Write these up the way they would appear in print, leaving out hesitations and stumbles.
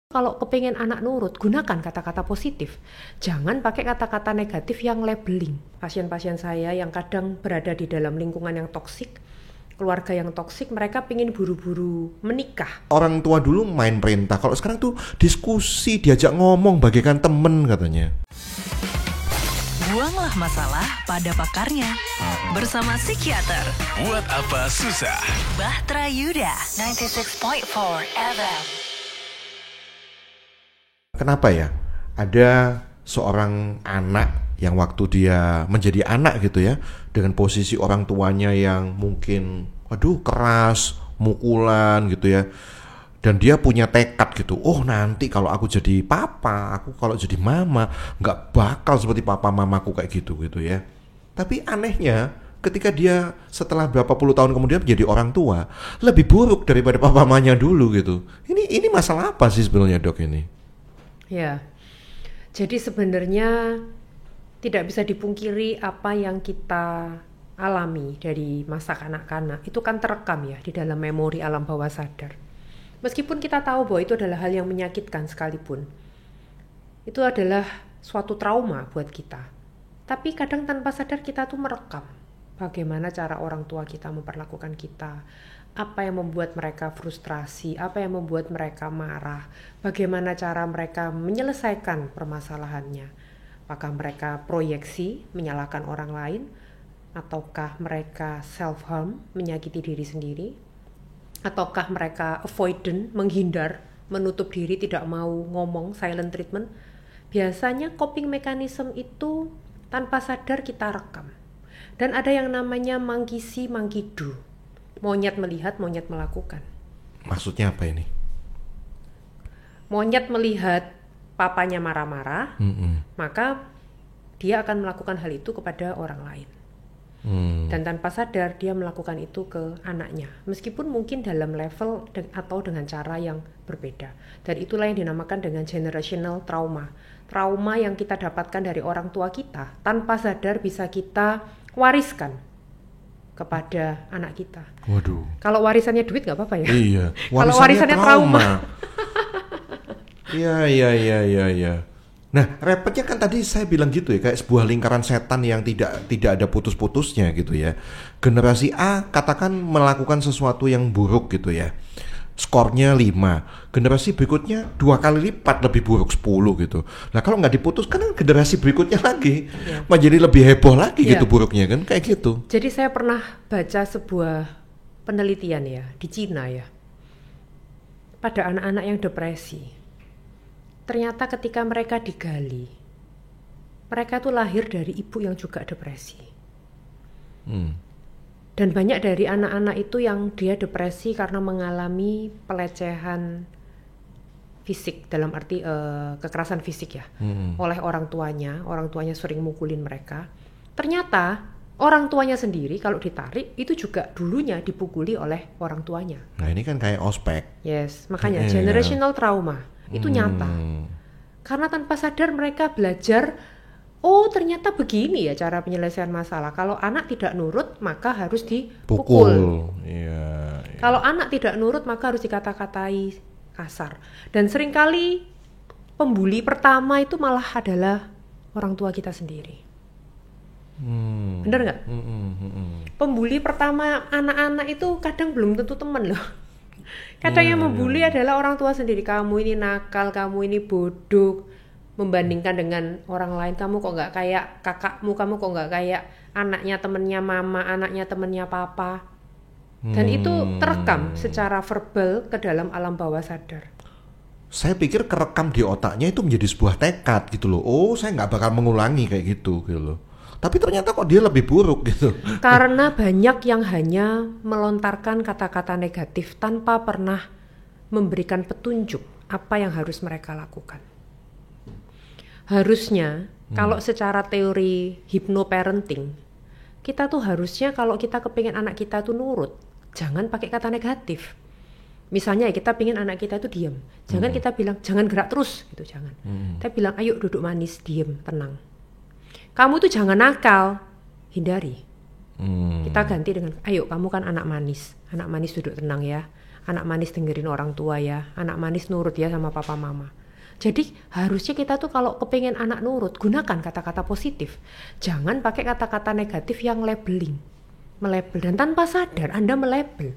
Kalau kepingin anak nurut, gunakan kata-kata positif. Jangan pakai kata-kata negatif yang labeling. Pasien-pasien saya yang kadang berada di dalam lingkungan yang toksik, keluarga yang toksik, mereka pingin buru-buru menikah. Orang tua dulu main perintah, kalau sekarang tuh diskusi, diajak ngomong bagaikan temen katanya. Buanglah masalah pada pakarnya. Bersama psikiater. Buat apa susah? Bahtera Yuda, 96.4 FM. Kenapa ya? Ada seorang anak yang waktu dia menjadi anak gitu ya, dengan posisi orang tuanya yang mungkin keras, mukulan gitu ya. Dan dia punya tekad gitu, oh nanti kalau aku jadi papa, aku kalau jadi mama nggak bakal seperti papa mamaku kayak gitu ya. Tapi anehnya ketika dia setelah berapa puluh tahun kemudian menjadi orang tua, lebih buruk daripada papa mamanya dulu gitu. Ini masalah apa sih sebenarnya, Dok, ini? Ya, jadi sebenarnya tidak bisa dipungkiri apa yang kita alami dari masa kanak-kanak itu kan terekam ya di dalam memori alam bawah sadar. Meskipun kita tahu bahwa itu adalah hal yang menyakitkan sekalipun, itu adalah suatu trauma buat kita. Tapi kadang tanpa sadar kita tuh merekam bagaimana cara orang tua kita memperlakukan kita, apa yang membuat mereka frustrasi, apa yang membuat mereka marah, bagaimana cara mereka menyelesaikan permasalahannya. Apakah mereka proyeksi, menyalahkan orang lain, ataukah mereka self-harm, menyakiti diri sendiri, ataukah mereka avoidant, menghindar, menutup diri, tidak mau ngomong, silent treatment. Biasanya coping mechanism itu tanpa sadar kita rekam. Dan ada yang namanya monkey see, monkey do. Monyet melihat, monyet melakukan. Maksudnya apa ini? Monyet melihat papanya marah-marah, maka dia akan melakukan hal itu kepada orang lain. Dan tanpa sadar dia melakukan itu ke anaknya, meskipun mungkin dalam level atau dengan cara yang berbeda. Dan itulah yang dinamakan dengan generational trauma. Trauma yang kita dapatkan dari orang tua kita, tanpa sadar bisa kita wariskan kepada anak kita. Waduh. Kalau warisannya duit nggak apa-apa ya. Iya. Kalau warisannya trauma. Iya. Nah, repotnya kan tadi saya bilang gitu ya, kayak sebuah lingkaran setan yang tidak ada putus-putusnya gitu ya. Generasi A katakan melakukan sesuatu yang buruk gitu ya. Skornya 5. Generasi berikutnya 2 kali lipat lebih buruk, 10 gitu. Nah, kalau nggak diputuskan kan generasi berikutnya lagi menjadi lebih heboh lagi gitu buruknya kan, kayak gitu. Jadi saya pernah baca sebuah penelitian ya di Cina ya. Pada anak-anak yang depresi. Ternyata ketika mereka digali, mereka tuh lahir dari ibu yang juga depresi. Dan banyak dari anak-anak itu yang dia depresi karena mengalami pelecehan fisik, dalam arti kekerasan fisik ya, oleh orang tuanya sering mukulin mereka. Ternyata orang tuanya sendiri kalau ditarik itu juga dulunya dipukuli oleh orang tuanya. Nah ini kan kayak ospek. Yes, makanya generational trauma itu nyata. Karena tanpa sadar mereka belajar, oh ternyata begini ya cara penyelesaian masalah. Kalau anak tidak nurut maka harus dipukul. Iya. Kalau anak tidak nurut maka harus dikata-katai kasar. Dan seringkali pembuli pertama itu malah adalah orang tua kita sendiri. Bener nggak? Pembuli pertama anak-anak itu kadang belum tentu teman loh. Kadang yang membuli adalah orang tua sendiri. Kamu ini nakal, kamu ini bodoh. Membandingkan dengan orang lain, kamu kok nggak kayak kakakmu, kamu kok nggak kayak anaknya temennya mama, anaknya temennya papa. Dan itu terekam secara verbal ke dalam alam bawah sadar. Saya pikir kerekam di otaknya itu menjadi sebuah tekad gitu loh. Oh, saya nggak bakal mengulangi kayak gitu loh. Tapi ternyata kok dia lebih buruk gitu. Karena banyak yang hanya melontarkan kata-kata negatif tanpa pernah memberikan petunjuk apa yang harus mereka lakukan. Harusnya kalau secara teori hypnoparenting, kita tuh harusnya kalau kita kepingin anak kita tuh nurut, jangan pakai kata negatif. Misalnya kita pingin anak kita itu diam, jangan kita bilang jangan gerak terus gitu, jangan. Kita bilang ayo duduk manis, diam, tenang. Kamu tuh jangan nakal, hindari. Kita ganti dengan, ayo kamu kan anak manis duduk tenang ya. anak manis dengerin orang tua ya, anak manis nurut ya sama papa mama. Jadi harusnya kita tuh kalau kepengen anak nurut, gunakan kata-kata positif. Jangan pakai kata-kata negatif yang labeling, melabel, dan tanpa sadar Anda melabel.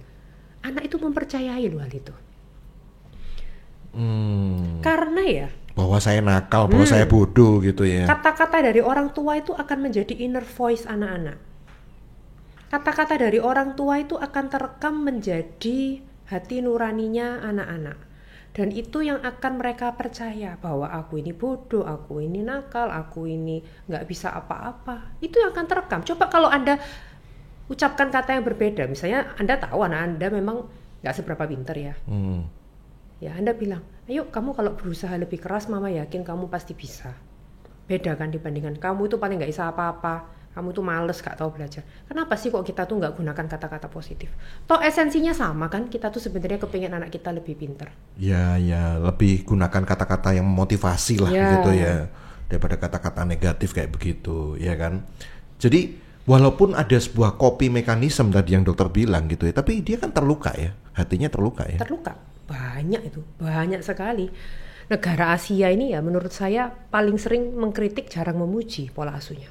Anak itu mempercayai loh hal itu. Karena ya bahwa saya nakal, bahwa saya bodoh gitu ya. kata-kata dari orang tua itu akan menjadi inner voice anak-anak. Kata-kata dari orang tua itu akan terekam menjadi hati nuraninya anak-anak. Dan itu yang akan mereka percaya bahwa aku ini bodoh, aku ini nakal, aku ini nggak bisa apa-apa. Itu yang akan terekam. Coba kalau Anda ucapkan kata yang berbeda, misalnya Anda tahu anak Anda memang nggak seberapa pintar ya. Ya Anda bilang, ayo kamu kalau berusaha lebih keras, mama yakin kamu pasti bisa. Beda kan dibandingkan kamu itu paling nggak bisa apa-apa, kamu tuh males gak tahu belajar. Kenapa sih kok kita tuh nggak gunakan kata-kata positif? Toh esensinya sama kan, kita tuh sebenarnya kepengen anak kita lebih pintar. Ya lebih gunakan kata-kata yang memotivasi lah gitu ya, daripada kata-kata negatif kayak begitu ya kan. Jadi walaupun ada sebuah copy mekanisme tadi yang dokter bilang gitu ya, tapi dia kan terluka ya, hatinya terluka ya. Terluka. Banyak sekali. Negara Asia ini ya menurut saya paling sering mengkritik, jarang memuji pola asuhnya.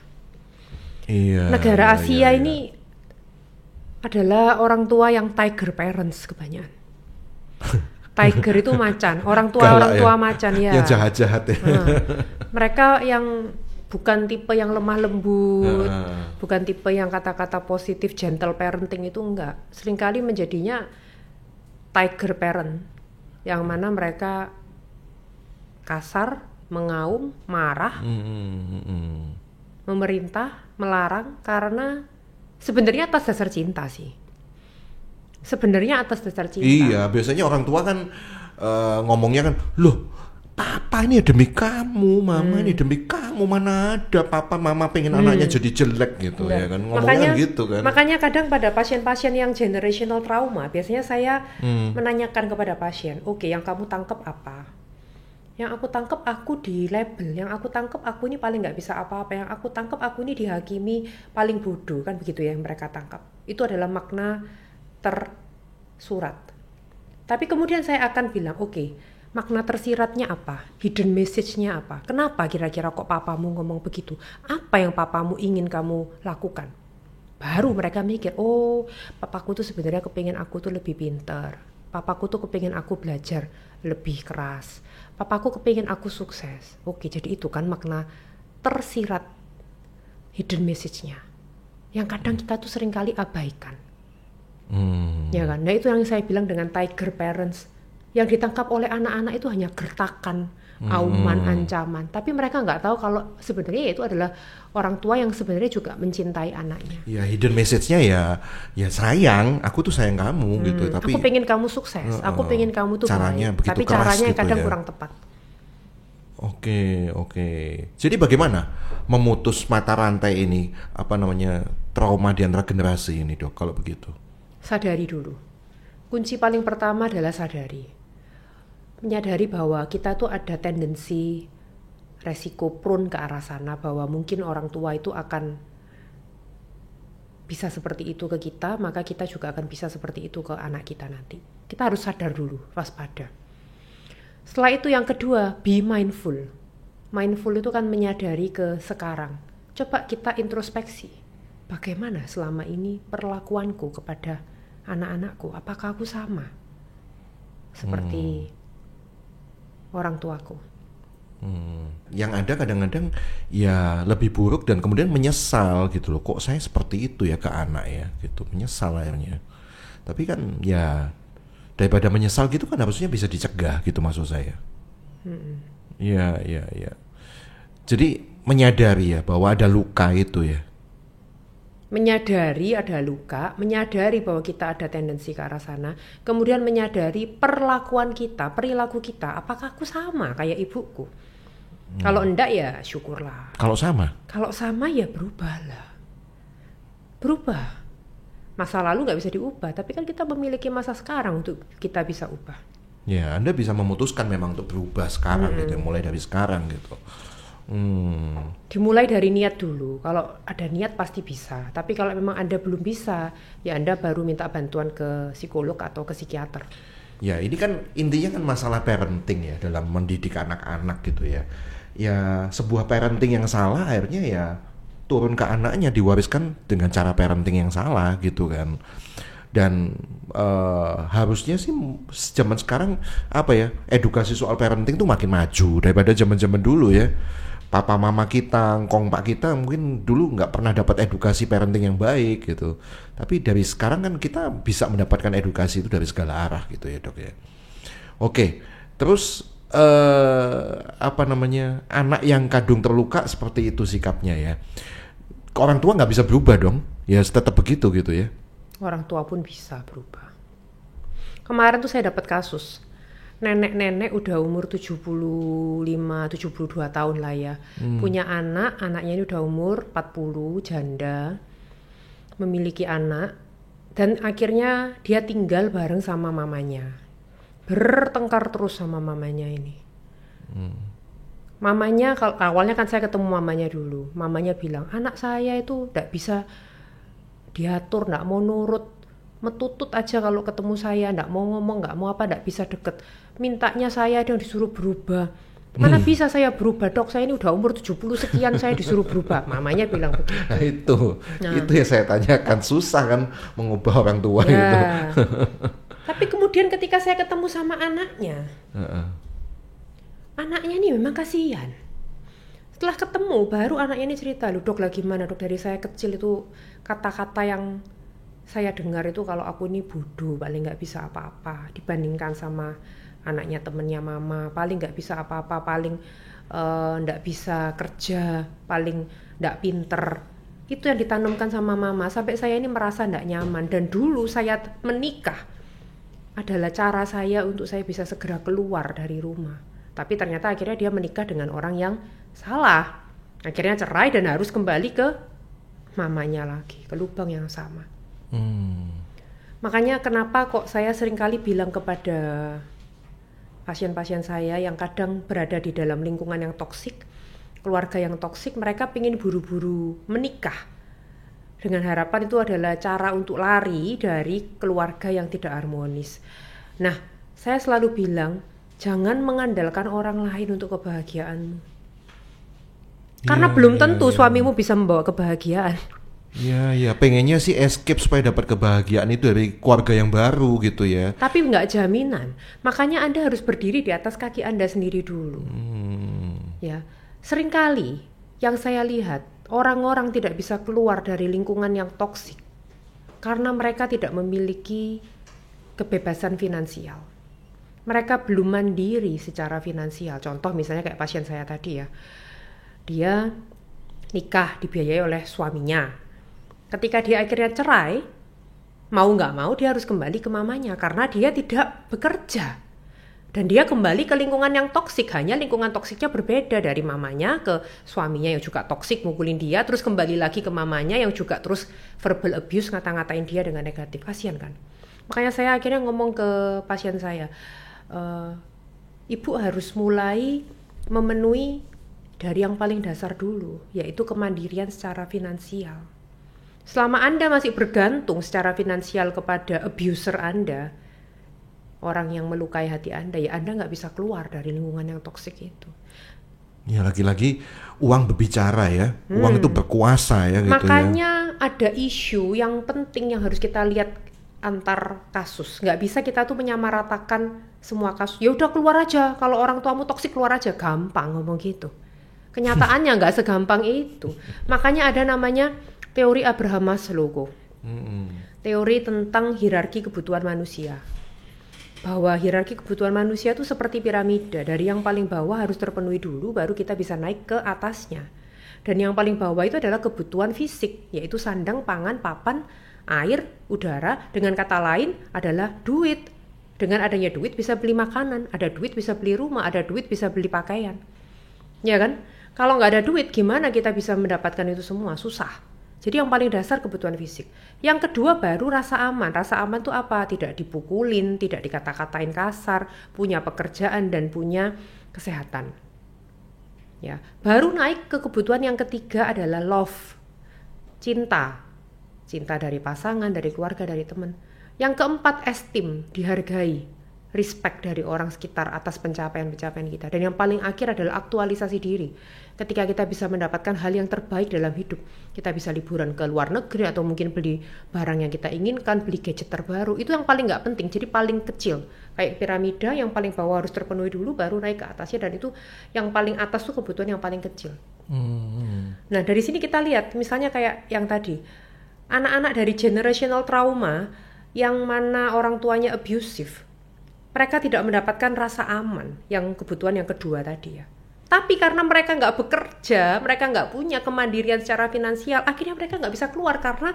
Iya. Negara Asia ini adalah orang tua yang tiger parents kebanyakan. Tiger itu macan, orang tua macan ya. Yang jahat-jahat ya. Mereka yang bukan tipe yang lemah lembut, bukan tipe yang kata-kata positif, gentle parenting itu enggak. Seringkali menjadinya tiger parent, yang mana mereka kasar, mengaum, marah, memerintah, melarang, karena sebenarnya atas dasar cinta sih. Sebenarnya atas dasar cinta. Iya, biasanya orang tua kan ngomongnya kan, loh papa ini demi kamu, mama ini demi kamu, mana ada papa mama pengen anaknya jadi jelek gitu ya kan, ngomongnya gitu kan. Makanya kadang pada pasien-pasien yang generational trauma, biasanya saya menanyakan kepada pasien, oke, yang kamu tangkap apa? Yang aku tangkap aku di label, yang aku tangkap aku ini paling nggak bisa apa-apa, yang aku tangkap aku ini dihakimi paling bodoh, kan begitu ya yang mereka tangkap. Itu adalah makna tersurat. Tapi kemudian saya akan bilang, oke, makna tersiratnya apa? Hidden message-nya apa? Kenapa kira-kira kok papamu ngomong begitu? Apa yang papamu ingin kamu lakukan? Baru mereka mikir, oh papaku tuh sebenarnya kepingin aku tuh lebih pintar. Papaku tuh kepingin aku belajar lebih keras. Papaku kepingin aku sukses. Oke, jadi itu kan makna tersirat, hidden message-nya. Yang kadang kita tuh seringkali abaikan. Ya kan? Nah itu yang saya bilang dengan tiger parents. Yang ditangkap oleh anak-anak itu hanya gertakan, auman, ancaman. Tapi mereka nggak tahu kalau sebenarnya itu adalah orang tua yang sebenarnya juga mencintai anaknya. Ya hidden message-nya ya sayang, aku tuh sayang kamu gitu. Tapi aku pengen kamu sukses, aku pengen kamu tuh caranya baik. Tapi caranya gitu kadang kurang tepat. Oke. Jadi bagaimana memutus mata rantai ini, trauma di antara generasi ini, Dok, kalau begitu? Sadari dulu. Kunci paling pertama adalah sadari. Menyadari bahwa kita tuh ada tendensi resiko prone ke arah sana, bahwa mungkin orang tua itu akan bisa seperti itu ke kita, maka kita juga akan bisa seperti itu ke anak kita nanti. Kita harus sadar dulu, waspada. Setelah itu yang kedua, be mindful. Mindful itu kan menyadari ke sekarang. Coba kita introspeksi. Bagaimana selama ini perlakuanku kepada anak-anakku? Apakah aku sama seperti orang tuaku? Yang ada kadang-kadang ya lebih buruk dan kemudian menyesal gitu loh, kok saya seperti itu ya ke anak ya gitu, menyesal akhirnya. Tapi kan ya daripada menyesal gitu kan harusnya bisa dicegah gitu maksud saya. Ya. Jadi menyadari ya bahwa ada luka itu ya. Menyadari ada luka, menyadari bahwa kita ada tendensi ke arah sana, kemudian menyadari perlakuan kita, perilaku kita, apakah aku sama kayak ibuku? Kalau enggak ya syukurlah. Kalau sama? Kalau sama ya berubahlah. Berubah. Masa lalu nggak bisa diubah, tapi kan kita memiliki masa sekarang untuk kita bisa ubah. Ya, Anda bisa memutuskan memang untuk berubah sekarang gitu, mulai dari sekarang gitu. Dimulai dari niat dulu. Kalau ada niat pasti bisa. Tapi kalau memang Anda belum bisa, ya Anda baru minta bantuan ke psikolog atau ke psikiater. Ya ini kan intinya kan masalah parenting ya dalam mendidik anak-anak gitu ya. Ya sebuah parenting yang salah akhirnya ya turun ke anaknya, diwariskan dengan cara parenting yang salah gitu kan. Dan harusnya sih zaman sekarang apa ya, edukasi soal parenting tuh makin maju daripada zaman-zaman dulu ya. Papa mama kita, ngkong pak kita mungkin dulu nggak pernah dapat edukasi parenting yang baik gitu. Tapi dari sekarang kan kita bisa mendapatkan edukasi itu dari segala arah gitu ya dok ya. Oke, terus apa namanya, anak yang kadung terluka seperti itu sikapnya ya. Orang tua nggak bisa berubah dong, ya tetap begitu gitu ya. Orang tua pun bisa berubah. Kemarin tuh saya dapat kasus. Nenek-nenek udah umur 75-72 tahun lah ya. Punya anak, anaknya ini udah umur 40, janda. Memiliki anak. Dan akhirnya dia tinggal bareng sama mamanya. Bertengkar terus sama mamanya ini. Mamanya, kalau awalnya kan saya ketemu mamanya dulu. Mamanya bilang, anak saya itu gak bisa diatur, gak mau nurut. Metutut aja kalau ketemu saya, gak mau ngomong, gak mau apa, gak bisa deket. Mintanya saya yang disuruh berubah. Mana bisa saya berubah dok, saya ini udah umur 70 sekian saya disuruh berubah. Mamanya bilang begitu. Nah itu ya saya tanyakan, susah kan mengubah orang tua ya. itu. Tapi kemudian ketika saya ketemu sama anaknya, anaknya ini memang kasihan. Setelah ketemu baru anaknya ini cerita, "Loh dok, lagi mana dok, dari saya kecil itu kata-kata yang saya dengar itu kalau aku ini bodoh, paling nggak bisa apa-apa dibandingkan sama anaknya temennya mama, paling nggak bisa apa-apa, paling nggak bisa kerja, paling nggak pinter." Itu yang ditanamkan sama mama sampai saya ini merasa nggak nyaman. Dan dulu saya menikah adalah cara saya untuk saya bisa segera keluar dari rumah. Tapi ternyata akhirnya dia menikah dengan orang yang salah. Akhirnya cerai dan harus kembali ke mamanya lagi, ke lubang yang sama. Makanya kenapa kok saya seringkali bilang kepada pasien-pasien saya yang kadang berada di dalam lingkungan yang toksik, keluarga yang toksik, mereka ingin buru-buru menikah dengan harapan itu adalah cara untuk lari dari keluarga yang tidak harmonis. Nah, saya selalu bilang, jangan mengandalkan orang lain untuk kebahagiaanmu. Karena belum tentu suamimu bisa membawa kebahagiaan. Ya, pengennya sih escape supaya dapat kebahagiaan itu dari keluarga yang baru gitu ya. Tapi nggak jaminan. Makanya Anda harus berdiri di atas kaki Anda sendiri dulu. Ya, seringkali yang saya lihat orang-orang tidak bisa keluar dari lingkungan yang toksik karena mereka tidak memiliki kebebasan finansial. Mereka belum mandiri secara finansial. Contoh misalnya kayak pasien saya tadi ya. Dia nikah dibiayai oleh suaminya. Ketika dia akhirnya cerai, mau nggak mau dia harus kembali ke mamanya karena dia tidak bekerja. Dan dia kembali ke lingkungan yang toksik, hanya lingkungan toksiknya berbeda dari mamanya ke suaminya yang juga toksik mukulin dia, terus kembali lagi ke mamanya yang juga terus verbal abuse, ngata-ngatain dia dengan negatif. Kasian kan? Makanya saya akhirnya ngomong ke pasien saya, ibu harus mulai memenuhi dari yang paling dasar dulu, yaitu kemandirian secara finansial. Selama Anda masih bergantung secara finansial kepada abuser Anda, orang yang melukai hati Anda, ya Anda nggak bisa keluar dari lingkungan yang toksik itu. Ya lagi-lagi uang berbicara ya, uang itu berkuasa ya gitu. Makanya ada isu yang penting yang harus kita lihat antar kasus. Nggak bisa kita tuh menyamaratakan semua kasus. Ya udah keluar aja, kalau orang tuamu toksik keluar aja, gampang ngomong gitu. Kenyataannya nggak segampang itu. Makanya ada namanya teori Abraham Maslow, teori tentang hierarki kebutuhan manusia. Bahwa hierarki kebutuhan manusia itu seperti piramida, dari yang paling bawah harus terpenuhi dulu, baru kita bisa naik ke atasnya. Dan yang paling bawah itu adalah kebutuhan fisik, yaitu sandang, pangan, papan, air, udara. Dengan kata lain adalah duit. Dengan adanya duit bisa beli makanan, ada duit bisa beli rumah, ada duit bisa beli pakaian. Ya kan? Kalau nggak ada duit, gimana kita bisa mendapatkan itu semua? Susah. Jadi yang paling dasar kebutuhan fisik. Yang kedua baru rasa aman. Rasa aman itu apa? Tidak dipukulin, tidak dikata-katain kasar, punya pekerjaan dan punya kesehatan. Ya, baru naik ke kebutuhan yang ketiga adalah love, cinta. Cinta dari pasangan, dari keluarga, dari teman. Yang keempat, esteem, dihargai, respect dari orang sekitar atas pencapaian-pencapaian kita. Dan yang paling akhir adalah aktualisasi diri. Ketika kita bisa mendapatkan hal yang terbaik dalam hidup, kita bisa liburan ke luar negeri atau mungkin beli barang yang kita inginkan, beli gadget terbaru. Itu yang paling nggak penting, jadi paling kecil. Kayak piramida, yang paling bawah harus terpenuhi dulu, baru naik ke atasnya. Dan itu yang paling atas tuh kebutuhan yang paling kecil. Nah, dari sini kita lihat, misalnya kayak yang tadi, anak-anak dari generational trauma yang mana orang tuanya abusive, mereka tidak mendapatkan rasa aman, yang kebutuhan yang kedua tadi ya. Tapi karena mereka nggak bekerja, mereka nggak punya kemandirian secara finansial, akhirnya mereka nggak bisa keluar karena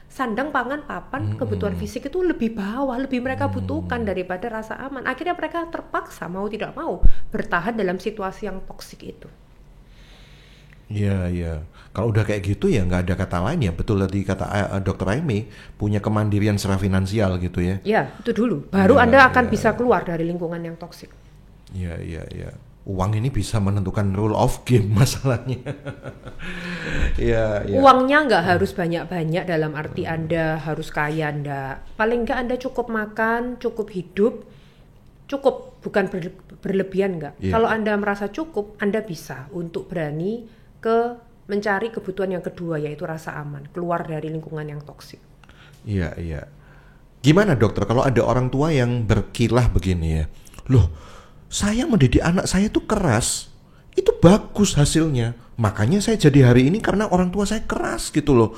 sandang, pangan, papan, kebutuhan fisik itu lebih bawah, lebih mereka butuhkan daripada rasa aman. Akhirnya mereka terpaksa mau tidak mau bertahan dalam situasi yang toksik itu. Iya, iya. Kalau udah kayak gitu ya nggak ada kata lain ya. Betul tadi kata Dr. Aimee, punya kemandirian secara finansial gitu ya. Ya, itu dulu. Baru Anda akan bisa keluar dari lingkungan yang toksik. Iya, iya, iya. Uang ini bisa menentukan rule of game masalahnya. Iya, iya. Uangnya nggak harus banyak-banyak dalam arti Anda harus kaya, nggak. Paling nggak Anda cukup makan, cukup hidup, cukup, bukan berlebihan nggak. Iya. Kalau Anda merasa cukup, Anda bisa untuk berani ke mencari kebutuhan yang kedua, yaitu rasa aman, keluar dari lingkungan yang toksik. Iya, iya. Gimana dokter kalau ada orang tua yang berkilah begini ya, loh saya mendidik anak saya tuh keras, itu bagus hasilnya, makanya saya jadi hari ini karena orang tua saya keras gitu loh.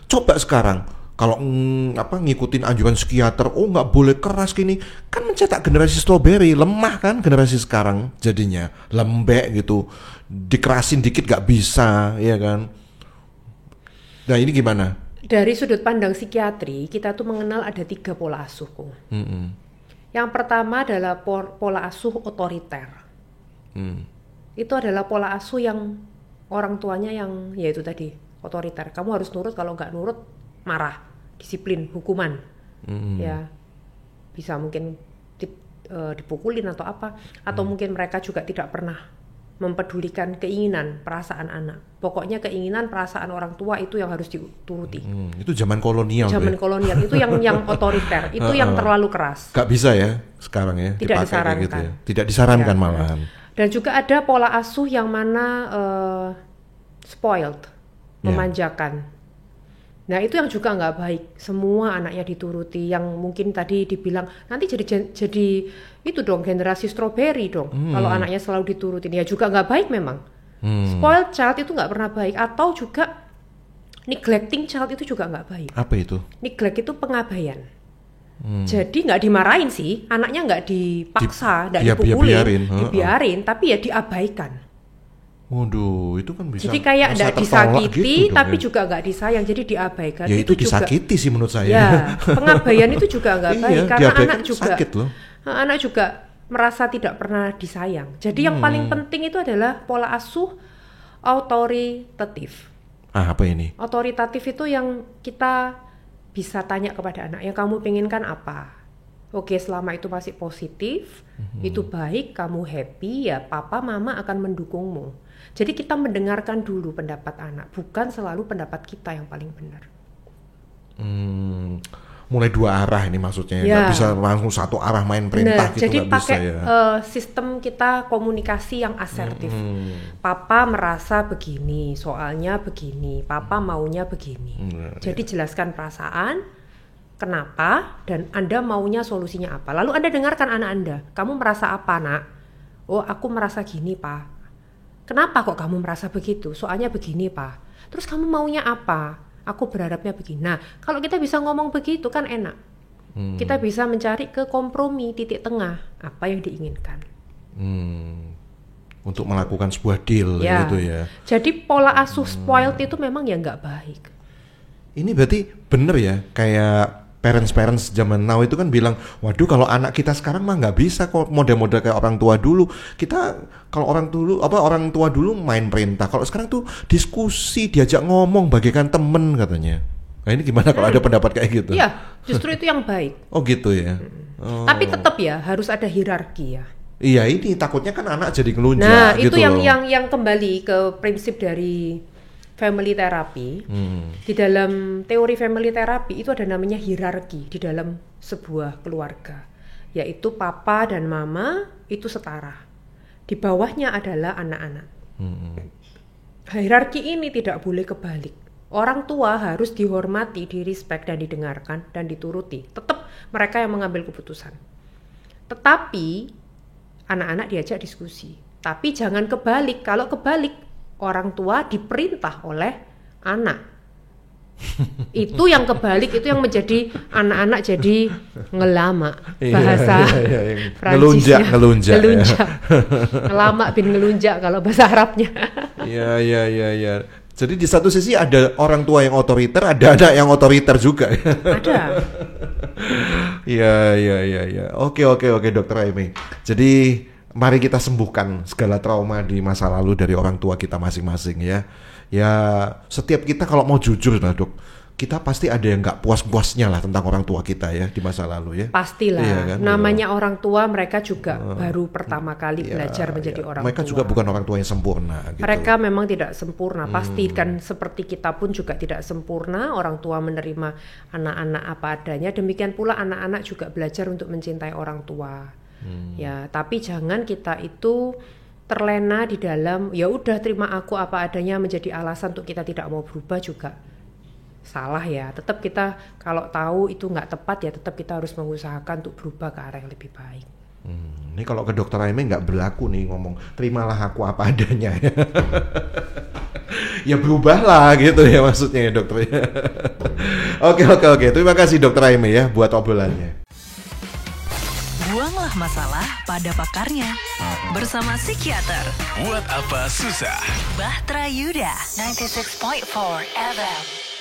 Coba sekarang kalau ngikutin anjuran psikiater, oh nggak boleh keras gini, kan mencetak generasi strawberry, lemah kan generasi sekarang, jadinya lembek gitu, dikerasin dikit nggak bisa, ya kan? Nah ini gimana? Dari sudut pandang psikiatri, kita tuh mengenal ada 3 pola asuh. Yang pertama adalah pola asuh otoriter. Itu adalah pola asuh yang orang tuanya yang yaitu tadi otoriter. Kamu harus nurut, kalau nggak nurut marah, disiplin, hukuman. Ya, bisa mungkin dipukulin atau apa. Atau mungkin mereka juga tidak pernah mempedulikan keinginan, perasaan anak. Pokoknya keinginan, perasaan orang tua itu yang harus dituruti. Itu zaman kolonial. Zaman kolonial itu yang otoriter, itu yang terlalu keras. Gak bisa ya sekarang ya. Tidak disarankan. Gitu ya. Tidak disarankan Ya. malahan. Dan juga ada pola asuh yang mana spoiled, memanjakan. Nah itu yang juga nggak baik. Semua anaknya dituruti. Yang mungkin tadi dibilang nanti jadi itu dong generasi strawberry dong. Kalau anaknya selalu diturutin, ya juga nggak baik memang. Spoiled child itu nggak pernah baik. Atau juga neglecting child itu juga nggak baik. Apa itu? Neglect itu pengabaian. Jadi nggak dimarahin sih, anaknya nggak dipaksa, nggak dipukulin, dibiarin, tapi ya diabaikan. Waduh, itu kan bisa. Jadi kayak nggak disakiti, gitu tapi ya. juga nggak disayang, jadi diabaikan. Ya itu disakiti juga, sih menurut saya. Ya, pengabaian itu juga nggak baik, karena anak juga sakit loh. Anak juga merasa tidak pernah disayang. Jadi yang paling penting itu adalah pola asuh autoritatif. Apa ini? Otoritatif itu yang kita bisa tanya kepada anak, yang kamu penginkan apa? Oke, selama itu masih positif, itu baik, kamu happy, ya papa mama akan mendukungmu. Jadi kita mendengarkan dulu pendapat anak, bukan selalu pendapat kita yang paling benar. Mulai 2 arah ini maksudnya, ya. Nggak bisa langsung satu arah main perintah gitu. Jadi nggak pakai bisa ya. Sistem kita komunikasi yang asertif. Papa merasa begini, soalnya begini, papa maunya begini. Jadi jelaskan perasaan, kenapa, dan Anda maunya solusinya apa. Lalu Anda dengarkan anak Anda, kamu merasa apa nak? Oh aku merasa gini pak. Kenapa kok kamu merasa begitu? Soalnya begini pak. Terus kamu maunya apa? Aku berharapnya begini. Nah, kalau kita bisa ngomong begitu kan enak. Kita bisa mencari ke kompromi, titik tengah, apa yang diinginkan. Untuk melakukan sebuah deal gitu ya. Jadi pola asuh spoiled itu memang ya nggak baik. Ini berarti bener ya, kayak parents zaman now itu kan bilang, waduh kalau anak kita sekarang mah nggak bisa kok model-model kayak orang tua dulu. Kita kalau orang tua dulu main perintah. Kalau sekarang tuh diskusi, diajak ngomong bagaikan temen katanya. Nah ini gimana kalau ada pendapat kayak gitu? Iya, justru itu yang baik. Oh gitu ya. Tapi tetap ya harus ada hierarki ya. Iya, ini takutnya kan anak jadi ngelunjak Nah, gitu itu loh. yang kembali ke prinsip dari family therapy. Di dalam teori family therapy itu ada namanya hierarki di dalam sebuah keluarga, yaitu papa dan mama itu setara. Di bawahnya adalah anak-anak. Hierarki ini tidak boleh kebalik. Orang tua harus dihormati, direspek dan didengarkan dan dituruti. Tetap mereka yang mengambil keputusan. Tetapi anak-anak diajak diskusi. Tapi jangan kebalik. Kalau kebalik, orang tua diperintah oleh anak. Itu yang kebalik, itu yang menjadi anak-anak jadi ngelama. Bahasa yang Prancisnya. ngelunjak. Ngelama bin ngelunjak kalau bahasa Arabnya. Iya. Jadi di satu sisi ada orang tua yang otoriter, ada anak yang otoriter juga. Ada. Iya. Oke, Dokter Aimee. Jadi mari kita sembuhkan segala trauma di masa lalu dari orang tua kita masing-masing ya. Ya, setiap kita kalau mau jujur lah Dok, kita pasti ada yang nggak puas-puasnya lah tentang orang tua kita ya di masa lalu ya. Pastilah. Iya kan? Namanya orang tua, mereka juga baru pertama kali belajar menjadi orang mereka tua. juga bukan orang tua yang sempurna gitu. Mereka memang tidak sempurna, pasti kan seperti kita pun juga tidak sempurna. Orang tua menerima anak-anak apa adanya, demikian pula anak-anak juga belajar untuk mencintai orang tua. Ya, tapi jangan kita itu terlena di dalam ya udah terima aku apa adanya menjadi alasan untuk kita tidak mau berubah juga salah ya. Tetap kita kalau tahu itu nggak tepat ya tetap kita harus mengusahakan untuk berubah ke arah yang lebih baik. Ini kalau ke Dokter Aimee nggak berlaku nih ngomong terimalah aku apa adanya ya. Ya berubahlah gitu ya maksudnya ya dokter. Oke. Terima kasih Dokter Aimee ya buat obrolannya. Buanglah masalah pada pakarnya. Bersama psikiater Buat apa susah? Bahtera Yuda 96.4 FM.